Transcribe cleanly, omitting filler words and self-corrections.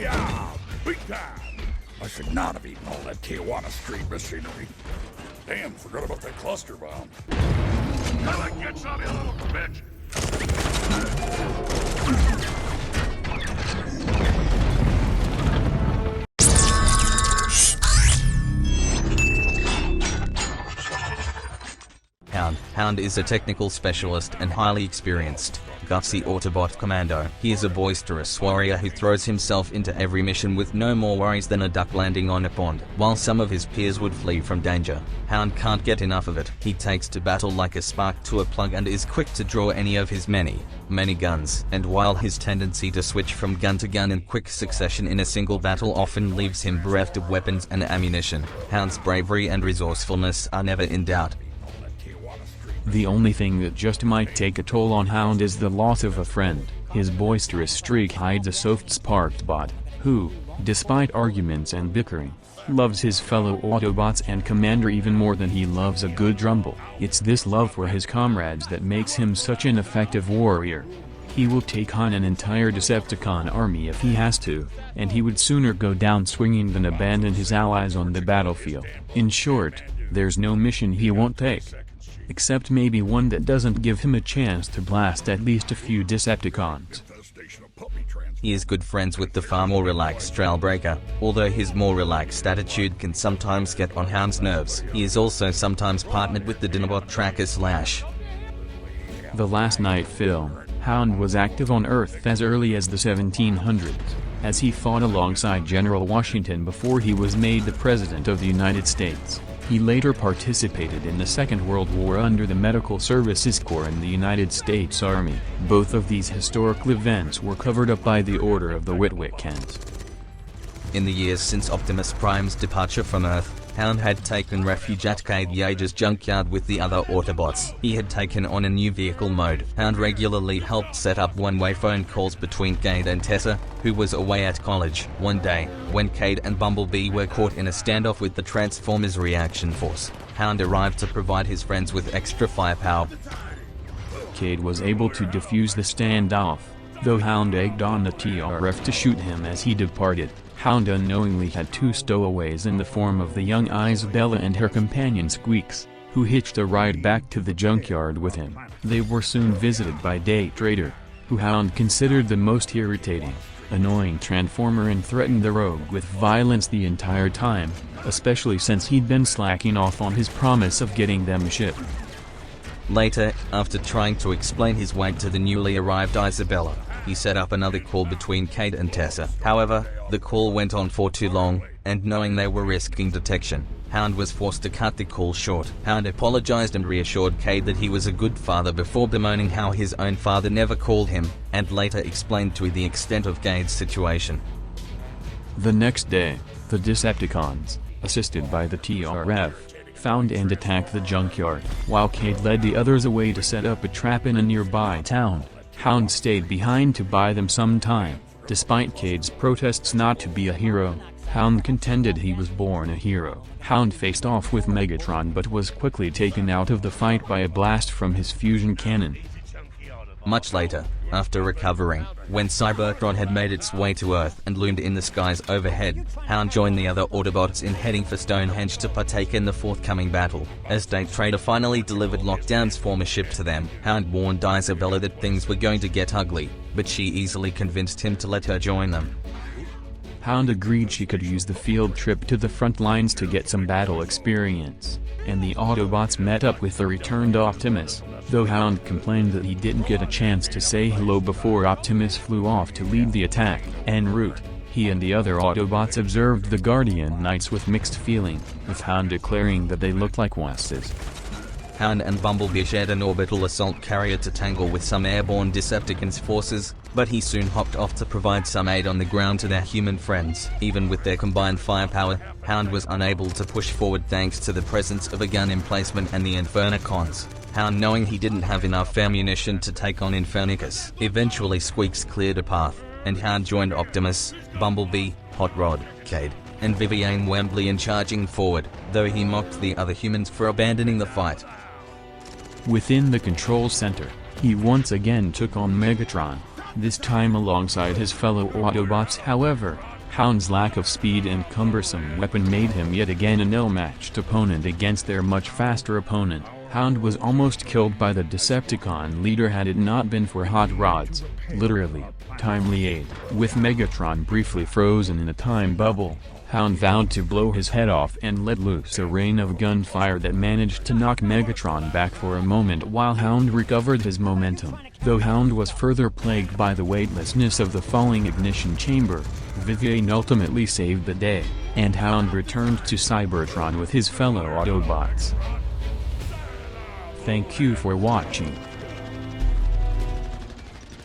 Yeah, big time. I should not have eaten all that Tijuana street machinery. Damn, forgot about that cluster bomb. Gotta get some, you little bitch. Hound is a technical specialist and highly experienced, gutsy Autobot commando. He is a boisterous warrior who throws himself into every mission with no more worries than a duck landing on a pond. While some of his peers would flee from danger, Hound can't get enough of it. He takes to battle like a spark to a plug and is quick to draw any of his many guns. And while his tendency to switch from gun to gun in quick succession in a single battle often leaves him bereft of weapons and ammunition, Hound's bravery and resourcefulness are never in doubt. The only thing that just might take a toll on Hound is the loss of a friend. His boisterous streak hides a soft-sparked bot, who, despite arguments and bickering, loves his fellow Autobots and Commander even more than he loves a good rumble. It's this love for his comrades that makes him such an effective warrior. He will take on an entire Decepticon army if he has to, and he would sooner go down swinging than abandon his allies on the battlefield. In short, there's no mission he won't take. Except maybe one that doesn't give him a chance to blast at least a few Decepticons. He is good friends with the far more relaxed Trailbreaker, although his more relaxed attitude can sometimes get on Hound's nerves. He is also sometimes partnered with the Dinobot tracker Slash. The Last Night film, Hound was active on Earth as early as the 1700s, as he fought alongside General Washington before he was made the President of the United States. He later participated in the Second World War under the Medical Services Corps in the United States Army. Both of these historical events were covered up by the Order of the Whitwickens. In the years since Optimus Prime's departure from Earth, Hound had taken refuge at Cade Yeager's junkyard with the other Autobots. He had taken on a new vehicle mode. Hound regularly helped set up one-way phone calls between Cade and Tessa, who was away at college. One day, when Cade and Bumblebee were caught in a standoff with the Transformers Reaction Force, Hound arrived to provide his friends with extra firepower. Cade was able to defuse the standoff, though Hound egged on the TRF to shoot him as he departed. Hound unknowingly had two stowaways in the form of the young Isabella and her companion Squeaks, who hitched a ride back to the junkyard with him. They were soon visited by Day Trader, who Hound considered the most irritating, annoying Transformer and threatened the rogue with violence the entire time, especially since he'd been slacking off on his promise of getting them a ship. Later, after trying to explain his weight to the newly arrived Isabella, he set up another call between Cade and Tessa. However, the call went on for too long, and knowing they were risking detection, Hound was forced to cut the call short. Hound apologized and reassured Cade that he was a good father before bemoaning how his own father never called him, and later explained to the extent of Cade's situation. The next day, the Decepticons, assisted by the TRF, found and attacked the junkyard, while Cade led the others away to set up a trap in a nearby town. Hound stayed behind to buy them some time. Despite Cade's protests not to be a hero, Hound contended he was born a hero. Hound faced off with Megatron but was quickly taken out of the fight by a blast from his fusion cannon. Much later, after recovering, when Cybertron had made its way to Earth and loomed in the skies overhead, Hound joined the other Autobots in heading for Stonehenge to partake in the forthcoming battle. As Day Trader finally delivered Lockdown's former ship to them, Hound warned Isabella that things were going to get ugly, but she easily convinced him to let her join them. Hound agreed she could use the field trip to the front lines to get some battle experience, and the Autobots met up with the returned Optimus, though Hound complained that he didn't get a chance to say hello before Optimus flew off to lead the attack. En route, he and the other Autobots observed the Guardian Knights with mixed feeling, with Hound declaring that they looked like wasses. Hound and Bumblebee shared an orbital assault carrier to tangle with some airborne Decepticons forces, but he soon hopped off to provide some aid on the ground to their human friends. Even with their combined firepower, Hound was unable to push forward thanks to the presence of a gun emplacement and the Infernicons. Hound, knowing he didn't have enough ammunition to take on Infernicus, eventually Squeaks cleared a path, and Hound joined Optimus, Bumblebee, Hot Rod, Cade, and Vivienne Wembley in charging forward, though he mocked the other humans for abandoning the fight. Within the control center, he once again took on Megatron, this time alongside his fellow Autobots. However, Hound's lack of speed and cumbersome weapon made him yet again an ill-matched opponent against their much faster opponent. Hound was almost killed by the Decepticon leader had it not been for Hot Rod's, literally, timely aid. With Megatron briefly frozen in a time bubble, Hound vowed to blow his head off and let loose a rain of gunfire that managed to knock Megatron back for a moment while Hound recovered his momentum. Though Hound was further plagued by the weightlessness of the falling ignition chamber, Vivian ultimately saved the day, and Hound returned to Cybertron with his fellow Autobots. Thank you for watching.